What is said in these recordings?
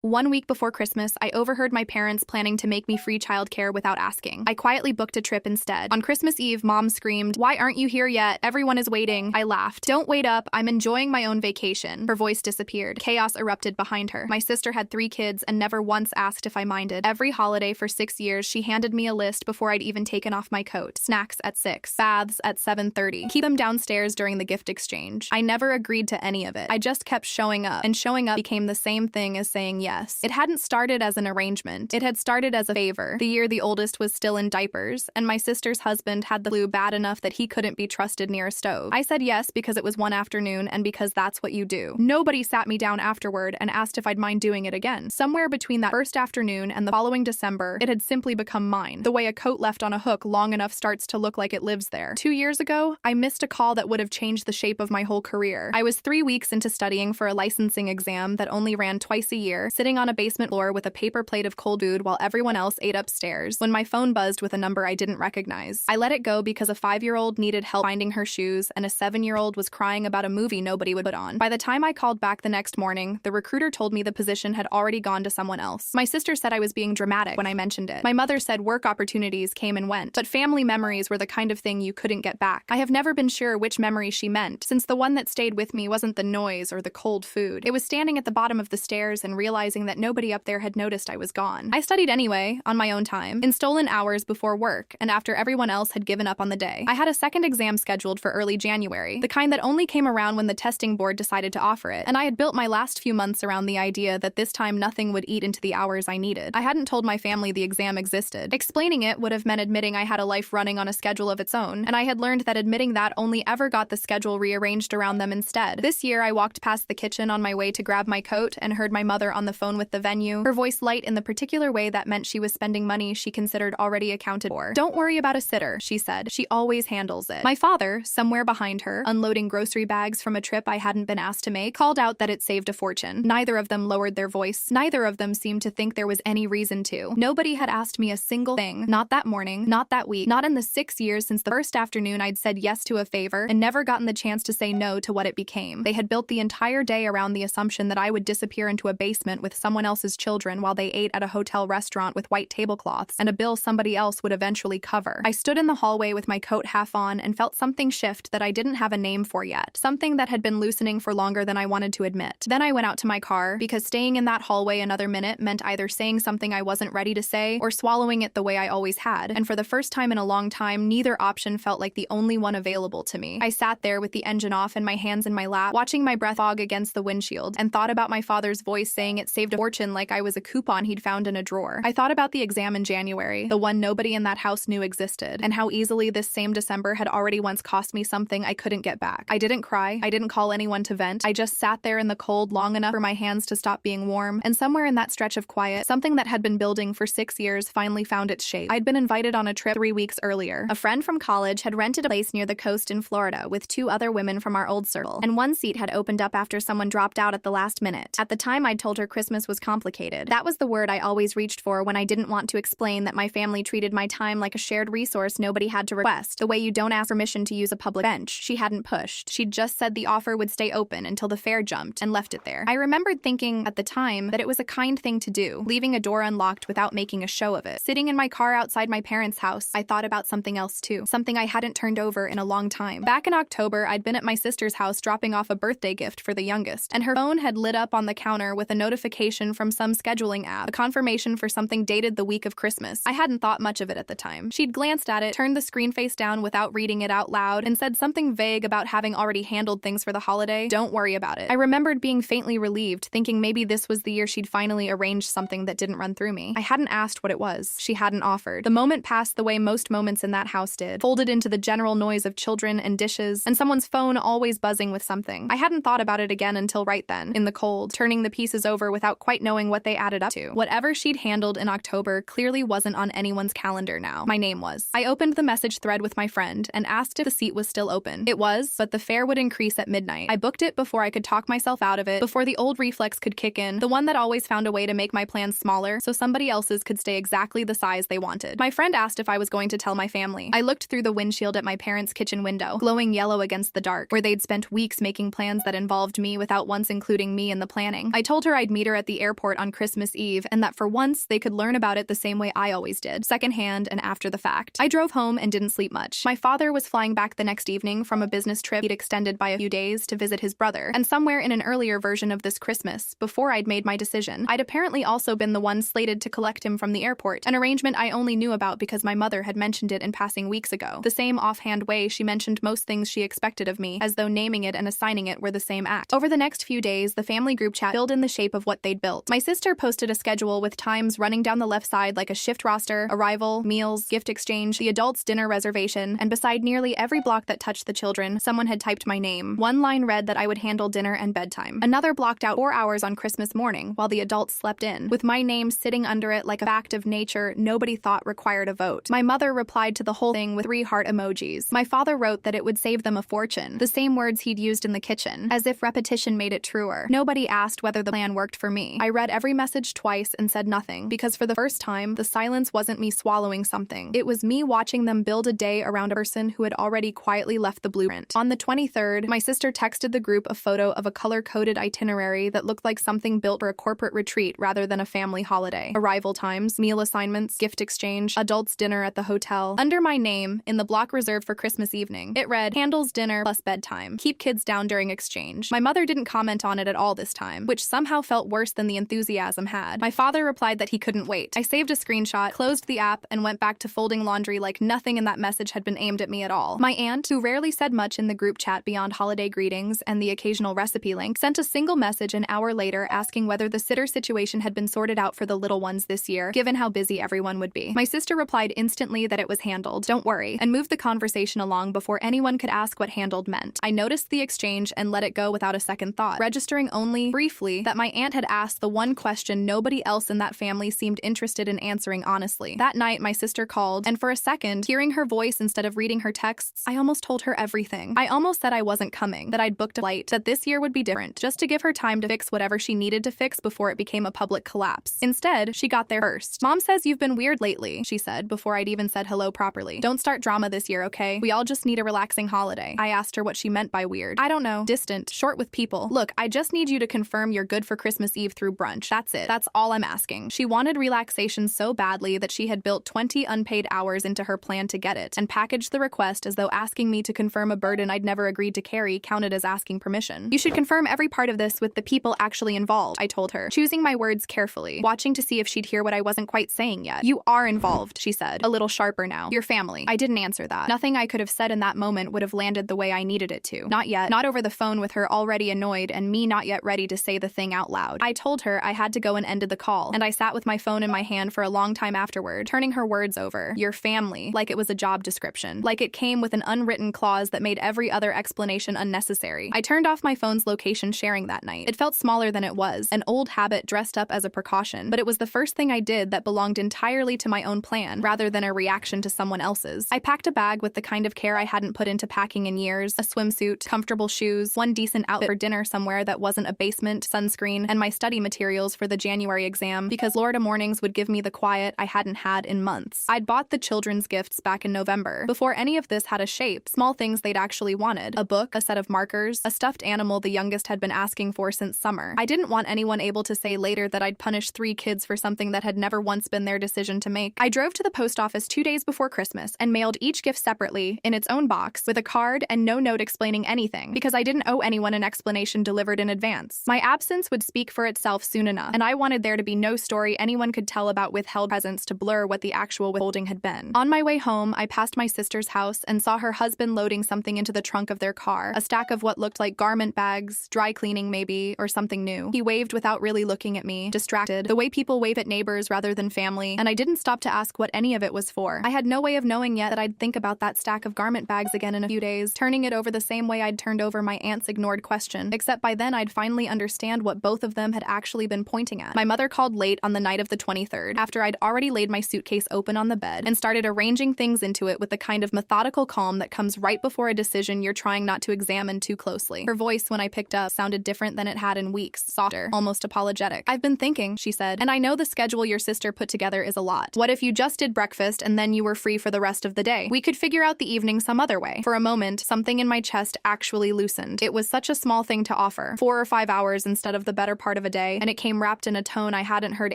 1 week before Christmas, I overheard my parents planning to make me free childcare without asking. I quietly booked a trip instead. On Christmas Eve, Mom screamed, "Why aren't you here yet? Everyone is waiting." I laughed. "Don't wait up, I'm enjoying my own vacation." Her voice disappeared. Chaos erupted behind her. My sister had 3 kids and never once asked if I minded. Every holiday for 6 years, she handed me a list before I'd even taken off my coat. Snacks at 6, baths at 7:30. Keep them downstairs during the gift exchange. I never agreed to any of it. I just kept showing up, and showing up became the same thing as saying yes. It hadn't started as an arrangement. It had started as a favor. The year the oldest was still in diapers, and my sister's husband had the flu bad enough that he couldn't be trusted near a stove. I said yes because it was one afternoon and because that's what you do. Nobody sat me down afterward and asked if I'd mind doing it again. Somewhere between that first afternoon and the following December, it had simply become mine. The way a coat left on a hook long enough starts to look like it lives there. 2 years ago, I missed a call that would have changed the shape of my whole career. I was 3 weeks into studying for a licensing exam that only ran twice a year, sitting on a basement floor with a paper plate of cold food while everyone else ate upstairs, when my phone buzzed with a number I didn't recognize. I let it go because a 5-year-old needed help finding her shoes and a 7-year-old was crying about a movie nobody would put on. By the time I called back the next morning, the recruiter told me the position had already gone to someone else. My sister said I was being dramatic when I mentioned it. My mother said work opportunities came and went, but family memories were the kind of thing you couldn't get back. I have never been sure which memory she meant, since the one that stayed with me wasn't the noise or the cold food. It was standing at the bottom of the stairs and realizing that nobody up there had noticed I was gone. I studied anyway, on my own time, in stolen hours before work, and after everyone else had given up on the day. I had a second exam scheduled for early January, the kind that only came around when the testing board decided to offer it, and I had built my last few months around the idea that this time nothing would eat into the hours I needed. I hadn't told my family the exam existed. Explaining it would have meant admitting I had a life running on a schedule of its own, and I had learned that admitting that only ever got the schedule rearranged around them instead. This year, I walked past the kitchen on my way to grab my coat and heard my mother on the phone with the venue, her voice light in the particular way that meant she was spending money she considered already accounted for. "Don't worry about a sitter," she said. "She always handles it." My father, somewhere behind her, unloading grocery bags from a trip I hadn't been asked to make, called out that it saved a fortune. Neither of them lowered their voice. Neither of them seemed to think there was any reason to. Nobody had asked me a single thing. Not that morning, not that week, not in the 6 years since the first afternoon I'd said yes to a favor and never gotten the chance to say no to what it became. They had built the entire day around the assumption that I would disappear into a basement with someone else's children while they ate at a hotel restaurant with white tablecloths and a bill somebody else would eventually cover. I stood in the hallway with my coat half on and felt something shift that I didn't have a name for yet, something that had been loosening for longer than I wanted to admit. Then I went out to my car, because staying in that hallway another minute meant either saying something I wasn't ready to say or swallowing it the way I always had, and for the first time in a long time, neither option felt like the only one available to me. I sat there with the engine off and my hands in my lap, watching my breath fog against the windshield, and thought about my father's voice saying it saved a fortune like I was a coupon he'd found in a drawer. I thought about the exam in January, the one nobody in that house knew existed, and how easily this same December had already once cost me something I couldn't get back. I didn't cry. I didn't call anyone to vent. I just sat there in the cold long enough for my hands to stop being warm, and somewhere in that stretch of quiet, something that had been building for 6 years finally found its shape. I'd been invited on a trip 3 weeks earlier. A friend from college had rented a place near the coast in Florida with 2 other women from our old circle, and one seat had opened up after someone dropped out at the last minute. At the time, I'd told her Christmas was complicated. That was the word I always reached for when I didn't want to explain that my family treated my time like a shared resource nobody had to request, the way you don't ask permission to use a public bench. She hadn't pushed. She'd just said the offer would stay open until the fare jumped, and left it there. I remembered thinking, at the time, that it was a kind thing to do, leaving a door unlocked without making a show of it. Sitting in my car outside my parents' house, I thought about something else too, something I hadn't turned over in a long time. Back in October, I'd been at my sister's house dropping off a birthday gift for the youngest, and her phone had lit up on the counter with a notification from some scheduling app, a confirmation for something dated the week of Christmas. I hadn't thought much of it at the time. She'd glanced at it, turned the screen face down without reading it out loud, and said something vague about having already handled things for the holiday. Don't worry about it. I remembered being faintly relieved, thinking maybe this was the year she'd finally arranged something that didn't run through me. I hadn't asked what it was. She hadn't offered. The moment passed the way most moments in that house did, folded into the general noise of children and dishes, and someone's phone always buzzing with something. I hadn't thought about it again until right then, in the cold, turning the pieces over without quite knowing what they added up to. Whatever she'd handled in October clearly wasn't on anyone's calendar now. My name was. I opened the message thread with my friend and asked if the seat was still open. It was, but the fare would increase at midnight. I booked it before I could talk myself out of it, before the old reflex could kick in, the one that always found a way to make my plans smaller so somebody else's could stay exactly the size they wanted. My friend asked if I was going to tell my family. I looked through the windshield at my parents' kitchen window, glowing yellow against the dark, where they'd spent weeks making plans that involved me without once including me in the planning. I told her I'd meet her her at the airport on Christmas Eve and that for once they could learn about it the same way I always did, secondhand and after the fact. I drove home and didn't sleep much. My father was flying back the next evening from a business trip he'd extended by a few days to visit his brother, and somewhere in an earlier version of this Christmas, before I'd made my decision, I'd apparently also been the one slated to collect him from the airport, an arrangement I only knew about because my mother had mentioned it in passing weeks ago, the same offhand way she mentioned most things she expected of me, as though naming it and assigning it were the same act. Over the next few days, the family group chat filled in the shape of what they'd built. My sister posted a schedule with times running down the left side like a shift roster, arrival, meals, gift exchange, the adults' dinner reservation, and beside nearly every block that touched the children, someone had typed my name. One line read that I would handle dinner and bedtime. Another blocked out 4 hours on Christmas morning while the adults slept in, with my name sitting under it like a fact of nature nobody thought required a vote. My mother replied to the whole thing with 3 heart emojis. My father wrote that it would save them a fortune, the same words he'd used in the kitchen, as if repetition made it truer. Nobody asked whether the plan worked for me. I read every message twice and said nothing, because for the first time, the silence wasn't me swallowing something. It was me watching them build a day around a person who had already quietly left the blueprint. On the 23rd, my sister texted the group a photo of a color-coded itinerary that looked like something built for a corporate retreat rather than a family holiday. Arrival times, meal assignments, gift exchange, adults' dinner at the hotel. Under my name, in the block reserved for Christmas evening, it read, handles dinner plus bedtime. Keep kids down during exchange. My mother didn't comment on it at all this time, which somehow felt worse than the enthusiasm had. My father replied that he couldn't wait. I saved a screenshot, closed the app, and went back to folding laundry like nothing in that message had been aimed at me at all. My aunt, who rarely said much in the group chat beyond holiday greetings and the occasional recipe link, sent a single message an hour later asking whether the sitter situation had been sorted out for the little ones this year, given how busy everyone would be. My sister replied instantly that it was handled, don't worry, and moved the conversation along before anyone could ask what handled meant. I noticed the exchange and let it go without a second thought, registering only, briefly, that my aunt had asked the one question nobody else in that family seemed interested in answering honestly. That night, my sister called, and for a second, hearing her voice instead of reading her texts, I almost told her everything. I almost said I wasn't coming, that I'd booked a flight, that this year would be different, just to give her time to fix whatever she needed to fix before it became a public collapse. Instead, she got there first. Mom says you've been weird lately, she said, before I'd even said hello properly. Don't start drama this year, okay? We all just need a relaxing holiday. I asked her what she meant by weird. I don't know. Distant. Short with people. Look, I just need you to confirm you're good for Christmas Eve through brunch. That's it. That's all I'm asking. She wanted relaxation so badly that she had built 20 unpaid hours into her plan to get it, and packaged the request as though asking me to confirm a burden I'd never agreed to carry counted as asking permission. You should confirm every part of this with the people actually involved, I told her, choosing my words carefully, watching to see if she'd hear what I wasn't quite saying yet. You are involved, she said, a little sharper now. Your family. I didn't answer that. Nothing I could have said in that moment would have landed the way I needed it to. Not yet. Not over the phone with her already annoyed and me not yet ready to say the thing out loud. I told her I had to go and ended the call, and I sat with my phone in my hand for a long time afterward, turning her words over. Your family. Like it was a job description. Like it came with an unwritten clause that made every other explanation unnecessary. I turned off my phone's location sharing that night. It felt smaller than it was, an old habit dressed up as a precaution, but it was the first thing I did that belonged entirely to my own plan, rather than a reaction to someone else's. I packed a bag with the kind of care I hadn't put into packing in years, a swimsuit, comfortable shoes, one decent outfit for dinner somewhere that wasn't a basement, sunscreen, and my study materials for the January exam, because Florida mornings would give me the quiet I hadn't had in months. I'd bought the children's gifts back in November, before any of this had a shape, small things they'd actually wanted. A book, a set of markers, a stuffed animal the youngest had been asking for since summer. I didn't want anyone able to say later that I'd punished 3 kids for something that had never once been their decision to make. I drove to the post office 2 days before Christmas and mailed each gift separately, in its own box, with a card and no note explaining anything, because I didn't owe anyone an explanation delivered in advance. My absence would speak for itself soon enough, and I wanted there to be no story anyone could tell about withheld presents to blur what the actual withholding had been. On my way home, I passed my sister's house and saw her husband loading something into the trunk of their car, a stack of what looked like garment bags, dry cleaning maybe, or something new. He waved without really looking at me, distracted, the way people wave at neighbors rather than family, and I didn't stop to ask what any of it was for. I had no way of knowing yet that I'd think about that stack of garment bags again in a few days, turning it over the same way I'd turned over my aunt's ignored question, except by then I'd finally understand what both of them had actually been pointing at. My mother called late on the night of the 23rd, after I'd already laid my suitcase open on the bed and started arranging things into it with the kind of methodical calm that comes right before a decision you're trying not to examine too closely. Her voice, when I picked up, sounded different than it had in weeks, softer, almost apologetic. I've been thinking, she said, and I know the schedule your sister put together is a lot. What if you just did breakfast and then you were free for the rest of the day? We could figure out the evening some other way. For a moment, something in my chest actually loosened. It was such a small thing to offer. 4 or 5 hours instead of the better part of of a day, and it came wrapped in a tone I hadn't heard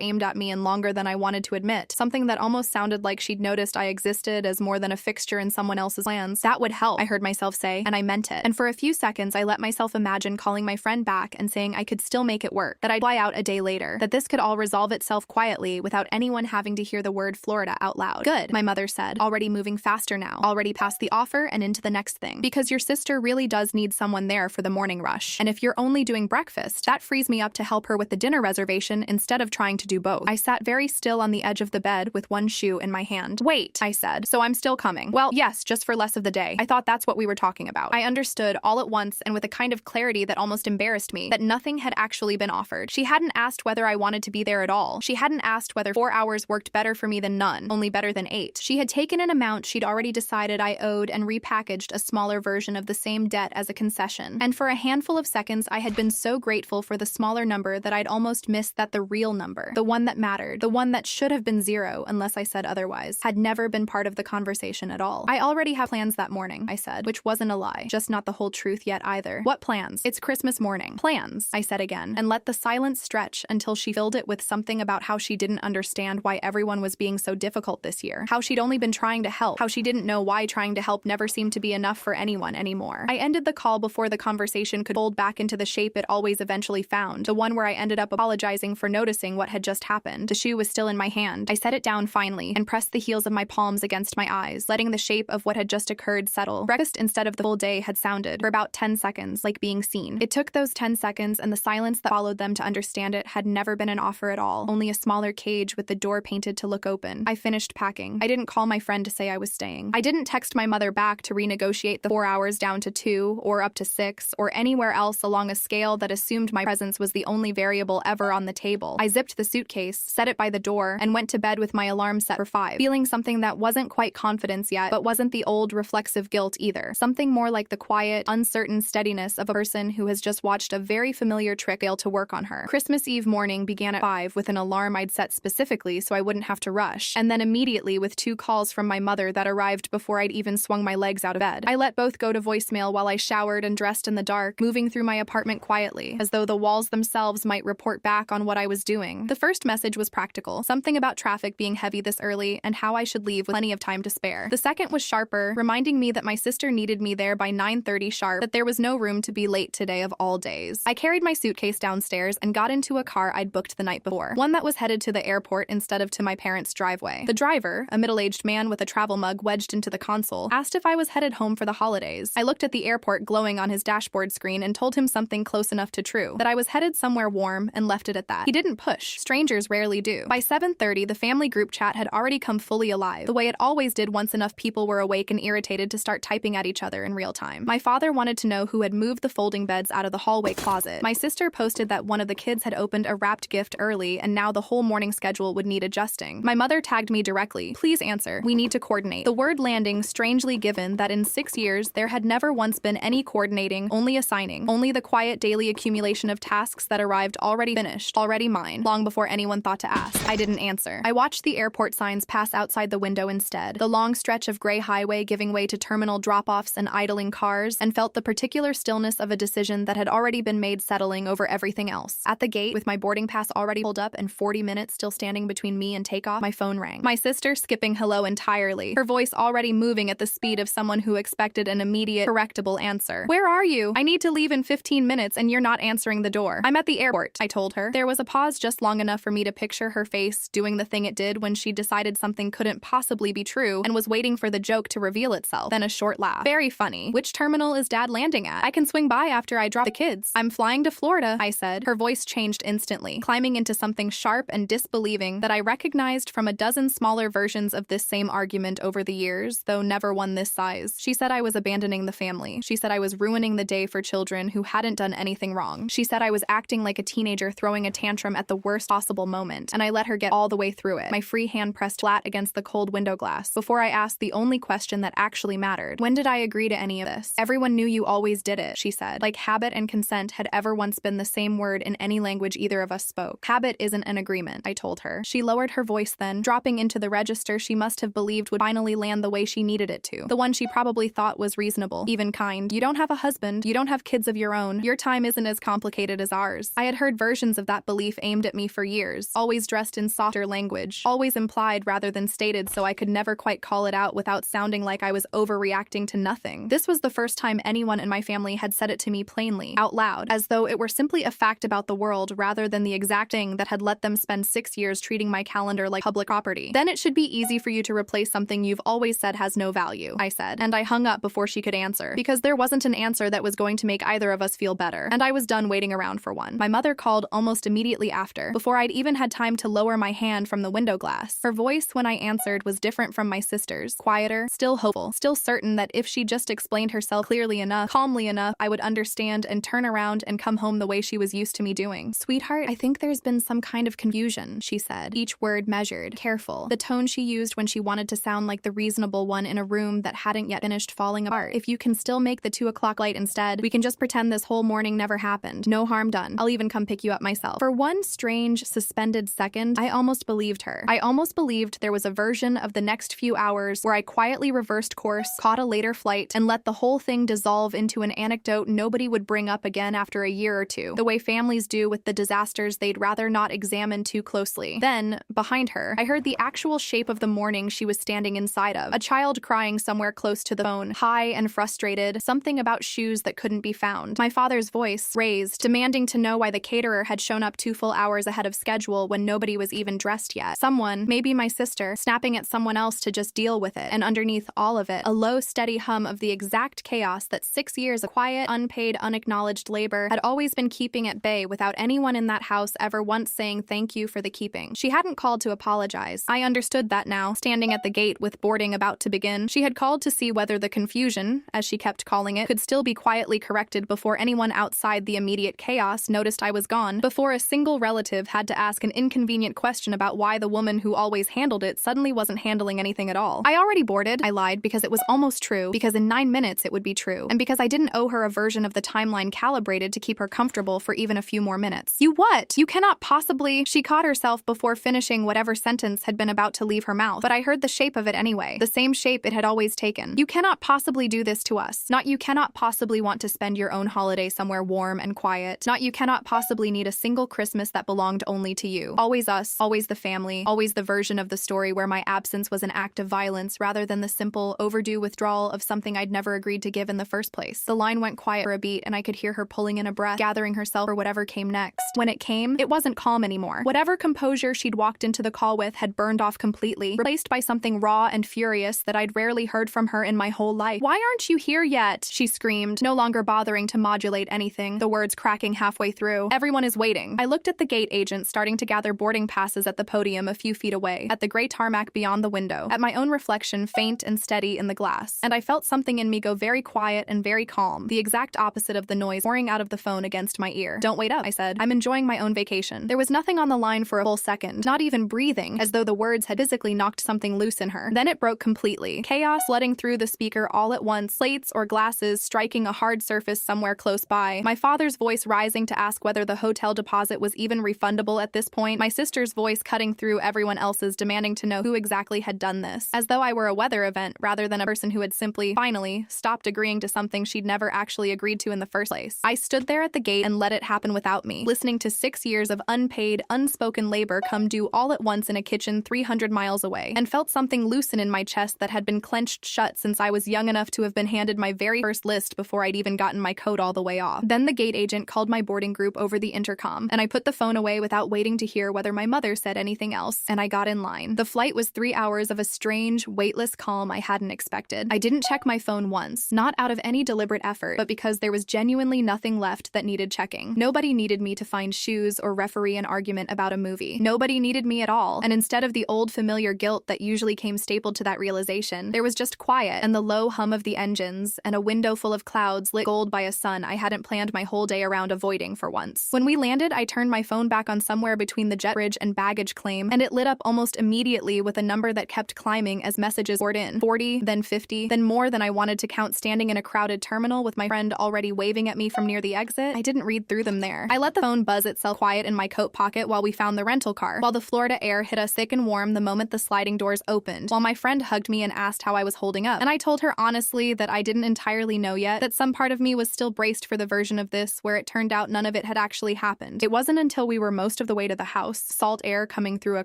aimed at me in longer than I wanted to admit. Something that almost sounded like she'd noticed I existed as more than a fixture in someone else's plans. That would help, I heard myself say, and I meant it. And for a few seconds, I let myself imagine calling my friend back and saying I could still make it work, that I'd fly out a day later, that this could all resolve itself quietly without anyone having to hear the word Florida out loud. Good, my mother said, already moving faster now, already past the offer and into the next thing. Because your sister really does need someone there for the morning rush. And if you're only doing breakfast, that frees me up to help her with the dinner reservation instead of trying to do both. I sat very still on the edge of the bed with one shoe in my hand. Wait, I said, so I'm still coming. Well, yes, just for less of the day. I thought that's what we were talking about. I understood all at once and with a kind of clarity that almost embarrassed me that nothing had actually been offered. She hadn't asked whether I wanted to be there at all. She hadn't asked whether 4 hours worked better for me than none, only better than 8. She had taken an amount she'd already decided I owed and repackaged a smaller version of the same debt as a concession. And for a handful of seconds, I had been so grateful for the smaller number that I'd almost missed that the real number, the one that mattered, the one that should have been 0 unless I said otherwise, had never been part of the conversation at all. I already have plans that morning, I said, which wasn't a lie, just not the whole truth yet either. What plans? It's Christmas morning. Plans, I said again, and let the silence stretch until she filled it with something about how she didn't understand why everyone was being so difficult this year, how she'd only been trying to help, how she didn't know why trying to help never seemed to be enough for anyone anymore. I ended the call before the conversation could fold back into the shape it always eventually found, the one where I ended up apologizing for noticing what had just happened. The shoe was still in my hand. I set it down finally and pressed the heels of my palms against my eyes, letting the shape of what had just occurred settle. Breakfast instead of the full day had sounded, for about 10 seconds, like being seen. It took those 10 seconds and the silence that followed them to understand it had never been an offer at all, only a smaller cage with the door painted to look open. I finished packing. I didn't call my friend to say I was staying. I didn't text my mother back to renegotiate the 4 hours down to 2 or up to 6 or anywhere else along a scale that assumed my presence was the only variable ever on the table. I zipped the suitcase, set it by the door, and went to bed with my alarm set for 5, feeling something that wasn't quite confidence yet, but wasn't the old reflexive guilt either. Something more like the quiet, uncertain steadiness of a person who has just watched a very familiar trick fail to work on her. Christmas Eve morning began at 5 with an alarm I'd set specifically so I wouldn't have to rush, and then immediately with 2 calls from my mother that arrived before I'd even swung my legs out of bed. I let both go to voicemail while I showered and dressed in the dark, moving through my apartment quietly, as though the walls themselves might report back on what I was doing. The first message was practical, something about traffic being heavy this early and how I should leave with plenty of time to spare. The second was sharper, reminding me that my sister needed me there by 9:30 sharp, that there was no room to be late today of all days. I carried my suitcase downstairs and got into a car I'd booked the night before, one that was headed to the airport instead of to my parents' driveway. The driver, a middle-aged man with a travel mug wedged into the console, asked if I was headed home for the holidays. I looked at the airport glowing on his dashboard screen and told him something close enough to true, that I was headed somewhere warm, and left it at that. He didn't push. Strangers rarely do. By 7:30, the family group chat had already come fully alive, the way it always did once enough people were awake and irritated to start typing at each other in real time. My father wanted to know who had moved the folding beds out of the hallway closet. My sister posted that one of the kids had opened a wrapped gift early and now the whole morning schedule would need adjusting. My mother tagged me directly. Please answer. We need to coordinate. The word landing strangely given that in 6 years there had never once been any coordinating, only assigning, only the quiet daily accumulation of tasks that arrived already finished, already mine, long before anyone thought to ask. I didn't answer. I watched the airport signs pass outside the window instead, the long stretch of gray highway giving way to terminal drop-offs and idling cars, and felt the particular stillness of a decision that had already been made settling over everything else. At the gate, with my boarding pass already pulled up and 40 minutes still standing between me and takeoff, my phone rang. My sister skipping hello entirely, her voice already moving at the speed of someone who expected an immediate, correctable answer. Where are you? I need to leave in 15 minutes and you're not answering the door. I'm at the airport, I told her. There was a pause just long enough for me to picture her face doing the thing it did when she decided something couldn't possibly be true and was waiting for the joke to reveal itself. Then a short laugh. Very funny. Which terminal is Dad landing at? I can swing by after I drop the kids. I'm flying to Florida, I said. Her voice changed instantly, climbing into something sharp and disbelieving that I recognized from a dozen smaller versions of this same argument over the years, though never one this size. She said I was abandoning the family. She said I was ruining the day for children who hadn't done anything wrong. She said I was acting like a teenager throwing a tantrum at the worst possible moment, and I let her get all the way through it, my free hand pressed flat against the cold window glass, before I asked the only question that actually mattered. When did I agree to any of this? Everyone knew you always did it, she said, like habit and consent had ever once been the same word in any language either of us spoke. Habit isn't an agreement, I told her. She lowered her voice then, dropping into the register she must have believed would finally land the way she needed it to. The one she probably thought was reasonable, even kind. You don't have a husband, you don't have kids of your own, your time isn't as complicated as ours. I had heard versions of that belief aimed at me for years, always dressed in softer language, always implied rather than stated, so I could never quite call it out without sounding like I was overreacting to nothing. This was the first time anyone in my family had said it to me plainly, out loud, as though it were simply a fact about the world rather than the exact thing that had let them spend 6 years treating my calendar like public property. Then it should be easy for you to replace something you've always said has no value, I said, and I hung up before she could answer, because there wasn't an answer that was going to make either of us feel better, and I was done waiting around for one. My mother called almost immediately after, before I'd even had time to lower my hand from the window glass. Her voice when I answered was different from my sister's, quieter, still hopeful, still certain that if she just explained herself clearly enough, calmly enough, I would understand and turn around and come home the way she was used to me doing. "Sweetheart, I think there's been some kind of confusion," she said, each word measured, careful, the tone she used when she wanted to sound like the reasonable one in a room that hadn't yet finished falling apart. "If you can still make the 2 o'clock light instead, we can just pretend this whole morning never happened. No harm done. I'll even come pick you up myself." For one strange, suspended second, I almost believed her. I almost believed there was a version of the next few hours where I quietly reversed course, caught a later flight, and let the whole thing dissolve into an anecdote nobody would bring up again after a year or two, the way families do with the disasters they'd rather not examine too closely. Then, behind her, I heard the actual shape of the morning she was standing inside of, a child crying somewhere close to the phone, high and frustrated, something about shoes that couldn't be found. My father's voice, raised, demanding to know why the caterer had shown up 2 full hours ahead of schedule when nobody was even dressed yet. Someone, maybe my sister, snapping at someone else to just deal with it, and underneath all of it, a low, steady hum of the exact chaos that 6 years of quiet, unpaid, unacknowledged labor had always been keeping at bay without anyone in that house ever once saying thank you for the keeping. She hadn't called to apologize. I understood that now, standing at the gate with boarding about to begin. She had called to see whether the confusion, as she kept calling it, could still be quietly corrected before anyone outside the immediate chaos noticed I was gone, before a single relative had to ask an inconvenient question about why the woman who always handled it suddenly wasn't handling anything at all. "I already boarded," I lied, because it was almost true, because in 9 minutes it would be true, and because I didn't owe her a version of the timeline calibrated to keep her comfortable for even a few more minutes. "You what? You cannot possibly—" She caught herself before finishing whatever sentence had been about to leave her mouth, but I heard the shape of it anyway, the same shape it had always taken. "You cannot possibly do this to us. Not you cannot possibly want to spend your own holiday somewhere warm and quiet. Not you cannot possibly need a single Christmas that belonged only to you. Always us, always the family, always the version of the story where my absence was an act of violence rather than the simple, overdue withdrawal of something I'd never agreed to give in the first place." The line went quiet for a beat, and I could hear her pulling in a breath, gathering herself for whatever came next. When it came, it wasn't calm anymore. Whatever composure she'd walked into the call with had burned off completely, replaced by something raw and furious that I'd rarely heard from her in my whole life. "Why aren't you here yet?" she screamed, no longer bothering to modulate anything, the words cracking halfway through. "Everyone is waiting." I looked at the gate agent starting to gather boarding passes at the podium a few feet away, at the gray tarmac beyond the window, at my own reflection faint and steady in the glass, and I felt something in me go very quiet and very calm, the exact opposite of the noise pouring out of the phone against my ear. "Don't wait up," I said. "I'm enjoying my own vacation." There was nothing on the line for a full second, not even breathing, as though the words had physically knocked something loose in her. Then it broke completely. Chaos flooding through the speaker all at once, plates or glasses striking a hard surface somewhere close by, my father's voice rising to ask whether the hotel deposit was even refundable at this point, my sister's voice cutting through everyone else's demanding to know who exactly had done this, as though I were a weather event rather than a person who had simply, finally, stopped agreeing to something she'd never actually agreed to in the first place. I stood there at the gate and let it happen without me, listening to 6 years of unpaid, unspoken labor come due all at once in a kitchen 300 miles away, and felt something loosen in my chest that had been clenched shut since I was young enough to have been handed my very first list before I'd even gotten my coat all the way off. Then the gate agent called my boarding group over the intercom, and I put the phone away without waiting to hear whether my mother said anything else, and I got in line. The flight was 3 hours of a strange, weightless calm I hadn't expected. I didn't check my phone once, not out of any deliberate effort, but because there was genuinely nothing left that needed checking. Nobody needed me to find shoes or referee an argument about a movie. Nobody needed me at all, and instead of the old familiar guilt that usually came stapled to that realization, there was just quiet and the low hum of the engines and a window full of clouds lit gold by a sun I hadn't planned my whole day around avoiding for once. When we landed, I turned my phone back on somewhere between the jet bridge and baggage claim, and it lit up almost immediately with a number that kept climbing as messages poured in. 40, then 50, then more than I wanted to count, standing in a crowded terminal with my friend already waving at me from near the exit. I didn't read through them there. I let the phone buzz itself quiet in my coat pocket while we found the rental car, while the Florida air hit us thick and warm the moment the sliding doors opened, while my friend hugged me and asked how I was holding up. And I told her honestly that I didn't entirely know yet, that some part of me was still braced for the version of this where it turned out none of it it had actually happened. It wasn't until we were most of the way to the house, salt air coming through a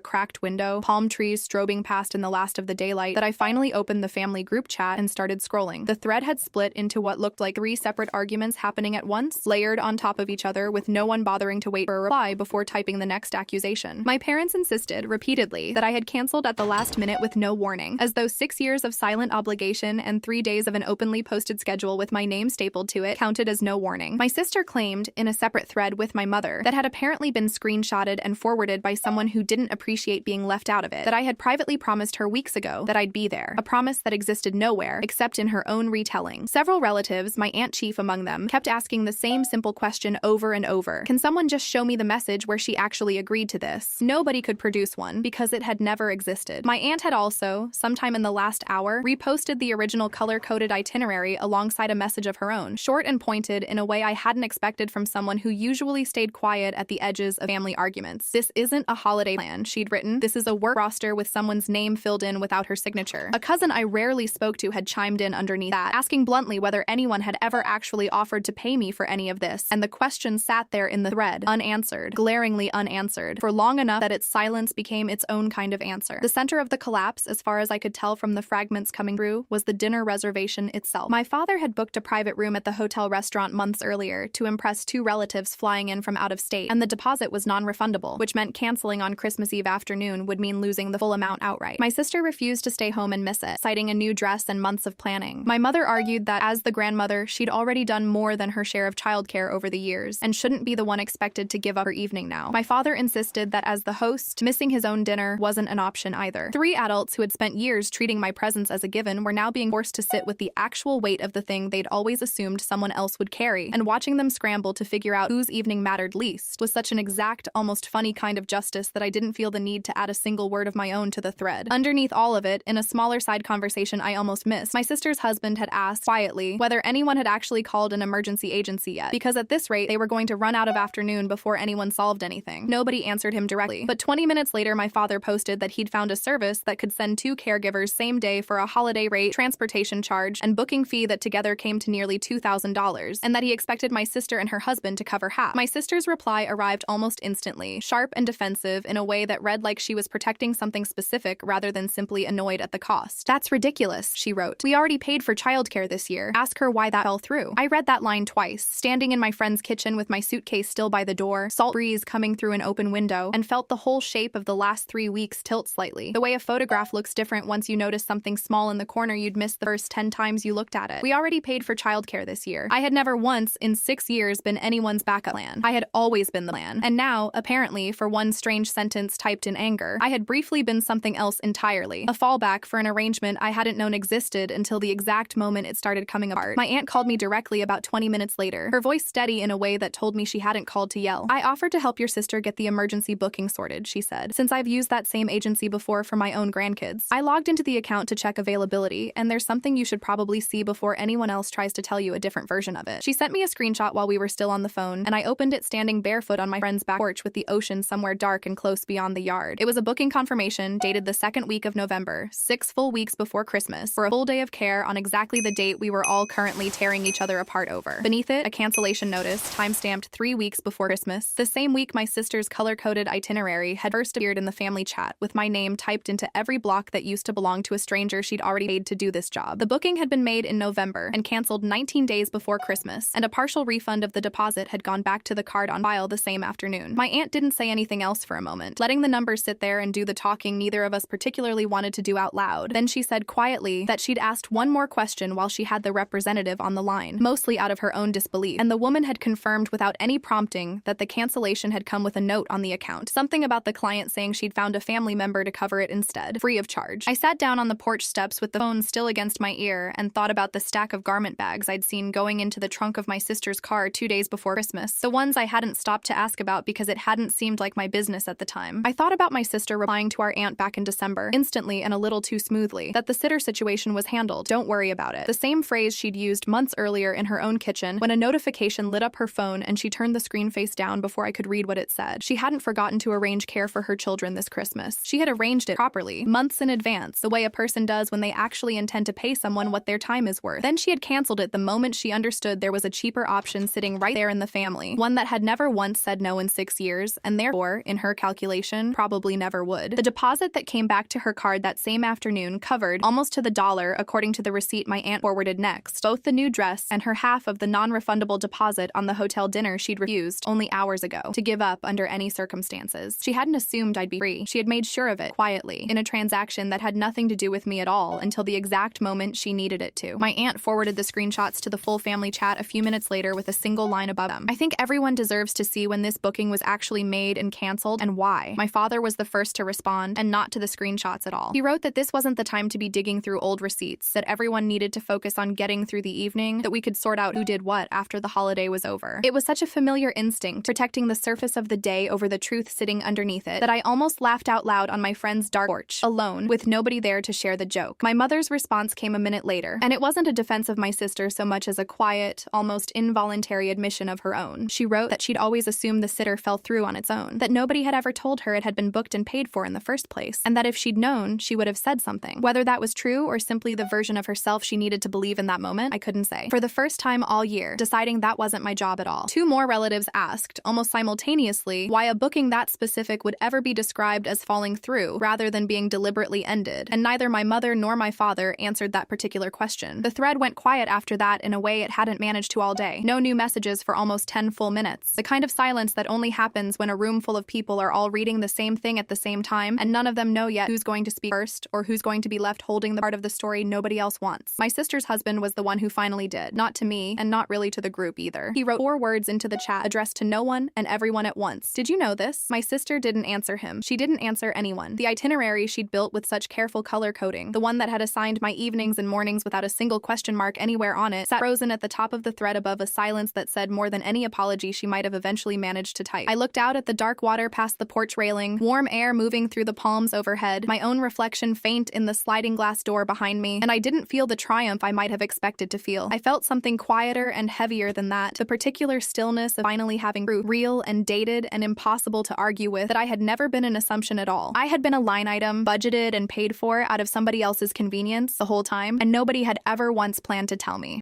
cracked window, palm trees strobing past in the last of the daylight, that I finally opened the family group chat and started scrolling. The thread had split into what looked like 3 separate arguments happening at once, layered on top of each other with no one bothering to wait for a reply before typing the next accusation. My parents insisted, repeatedly, that I had canceled at the last minute with no warning, as though 6 years of silent obligation and 3 days of an openly posted schedule with my name stapled to it counted as no warning. My sister claimed, in a separate thread with my mother, that had apparently been screenshotted and forwarded by someone who didn't appreciate being left out of it, that I had privately promised her weeks ago that I'd be there, a promise that existed nowhere except in her own retelling. Several relatives, my Aunt Chief among them, kept asking the same simple question over and over. Can someone just show me the message where she actually agreed to this? Nobody could produce one because it had never existed. My aunt had also, sometime in the last hour, reposted the original color-coded itinerary alongside a message of her own, short and pointed in a way I hadn't expected from someone who usually stayed quiet at the edges of family arguments. This isn't a holiday plan, she'd written. This is a work roster with someone's name filled in without her signature. A cousin I rarely spoke to had chimed in underneath that, asking bluntly whether anyone had ever actually offered to pay me for any of this, and the question sat there in the thread, unanswered, glaringly unanswered, for long enough that its silence became its own kind of answer. The center of the collapse, as far as I could tell from the fragments coming through, was the dinner reservation itself. My father had booked a private room at the hotel restaurant months earlier to impress 2 relatives flying in from out of state, and the deposit was non-refundable, which meant canceling on Christmas Eve afternoon would mean losing the full amount outright. My sister refused to stay home and miss it, citing a new dress and months of planning. My mother argued that, as the grandmother, she'd already done more than her share of childcare over the years, and shouldn't be the one expected to give up her evening now. My father insisted that, as the host, missing his own dinner wasn't an option either. 3 adults who had spent years treating my presence as a given were now being forced to sit with the actual weight of the thing they'd always assumed someone else would carry, and watching them scramble to figure out whose evening mattered least was such an exact, almost funny kind of justice that I didn't feel the need to add a single word of my own to the thread. Underneath all of it, in a smaller side conversation I almost missed, my sister's husband had asked, quietly, whether anyone had actually called an emergency agency yet, because at this rate they were going to run out of afternoon before anyone solved anything. Nobody answered him directly, but 20 minutes later my father posted that he'd found a service that could send 2 caregivers same day for a holiday rate, transportation charge, and booking fee that together came to nearly $2,000, and that he expected my sister and her husband to cover half. My sister's reply arrived almost instantly, sharp and defensive in a way that read like she was protecting something specific rather than simply annoyed at the cost. "That's ridiculous," she wrote. "We already paid for childcare this year. Ask her why that fell through." I read that line twice, standing in my friend's kitchen with my suitcase still by the door, salt breeze coming through an open window, and felt the whole shape of the last 3 weeks tilt slightly. The way a photograph looks different once you notice something small in the corner you'd missed the first 10 times you looked at it. We already paid for childcare this year. I had never once, in 6 years, been anyone's backup plan. I had always been the plan. And now, apparently, for one strange sentence typed in anger, I had briefly been something else entirely. A fallback for an arrangement I hadn't known existed until the exact moment it started coming apart. My aunt called me directly about 20 minutes later, her voice steady in a way that told me she hadn't called to yell. "I offered to help your sister get the emergency booking sorted," she said, "since I've used that same agency before for my own grandkids. I logged into the account to check availability, and there's something you should probably see before anyone else tries to tell you a different version of it." She sent me a screenshot while we were still on the phone, and I opened it standing barefoot on my friend's back porch with the ocean somewhere dark and close beyond the yard. It was a booking confirmation dated the 2nd week of November, 6 full weeks before Christmas, for a full day of care on exactly the date we were all currently tearing each other apart over. Beneath it, a cancellation notice, time-stamped 3 weeks before Christmas, the same week my sister's color-coded itinerary had first appeared in the family chat, with my name typed into every block that used to belong to a stranger she'd already paid to do this job. The booking had been made in November and canceled 19 days before Christmas, and a partial refund of the deposit had gone back to the card on file the same afternoon. My aunt didn't say anything else for a moment, letting the numbers sit there and do the talking neither of us particularly wanted to do out loud. Then she said quietly that she'd asked one more question while she had the representative on the line, mostly out of her own disbelief, and the woman had confirmed without any prompting that the cancellation had come with a note on the account, something about the client saying she'd found a family member to cover it instead, free of charge. I sat down on the porch steps with the phone still against my ear and thought about the stack of garment bags I'd seen going into the trunk of my sister's car 2 days before Christmas, the ones I hadn't stopped to ask about because it hadn't seemed like my business at the time. I thought about my sister replying to our aunt back in December, instantly and a little too smoothly, that the sitter situation was handled, don't worry about it. The same phrase she'd used months earlier in her own kitchen when a notification lit up her phone and she turned the screen face down before I could read what it said. She hadn't forgotten to arrange care for her children this Christmas. She had arranged it properly, months in advance, the way a person does when they actually intend to pay someone what their time is worth. Then she had canceled it the moment she understood there was a cheaper option sitting right there in the family, one that had never once said no in 6 years, and therefore, in her calculation, probably never would. The deposit that came back to her card that same afternoon covered, almost to the dollar according to the receipt my aunt forwarded next, both the new dress and her half of the non-refundable deposit on the hotel dinner she'd refused only hours ago to give up under any circumstances. She hadn't assumed I'd be free. She had made sure of it, quietly, in a transaction that had nothing to do with me at all until the exact moment she needed it to. My aunt forwarded the screenshots to the full family chat a few minutes later with a single line above them. I think everyone deserves to see when this booking was actually made and canceled and why. My father was the first to respond, and not to the screenshots at all. He wrote that this wasn't the time to be digging through old receipts, that everyone needed to focus on getting through the evening, that we could sort out who did what after the holiday was over. It was such a familiar instinct, protecting the surface of the day over the truth sitting underneath it, that I almost laughed out loud on my friend's dark porch, alone, with nobody there to share the joke. My mother's response came a minute later, and it wasn't a defense of my sister so much as a quiet, almost involuntary admission of her own. She wrote that she'd always assumed the sitter fell through on its own, that nobody had ever told her it had been booked and paid for in the first place, and that if she'd known, she would have said something. Whether that was true or simply the version of herself she needed to believe in that moment, I couldn't say. For the first time all year, deciding that wasn't my job at all. Two more relatives asked, almost simultaneously, why a booking that specific would ever be described as falling through, rather than being deliberately ended, and neither my mother nor my father answered that particular question. The thread went quiet after that in a way it hadn't managed to all day. No new messages for almost 10 full minutes. The kind of silence that only happens when a room full of people are all reading the same thing at the same time, and none of them know yet who's going to speak first, or who's going to be left holding the part of the story nobody else wants. My sister's husband was the one who finally did. Not to me, and not really to the group either. He wrote 4 words into the chat addressed to no one and everyone at once. Did you know this? My sister didn't answer him. She didn't answer anyone. The itinerary she'd built with such careful color coding, the one that had assigned my evenings and mornings without a single question mark anywhere on it, sat frozen at the top of the thread above a silence that said more than any apology she might have eventually managed to type. I looked out at the dark water past the porch railing, warm air moving through the palms overhead, my own reflection faint in the sliding glass door behind me, and I didn't feel the triumph I might have expected to feel. I felt something quieter and heavier than that, the particular stillness of finally having proof, real and dated and impossible to argue with, that I had never been an assumption at all. I had been a line item, budgeted and paid for out of somebody else's convenience the whole time, and nobody had ever once planned to tell me.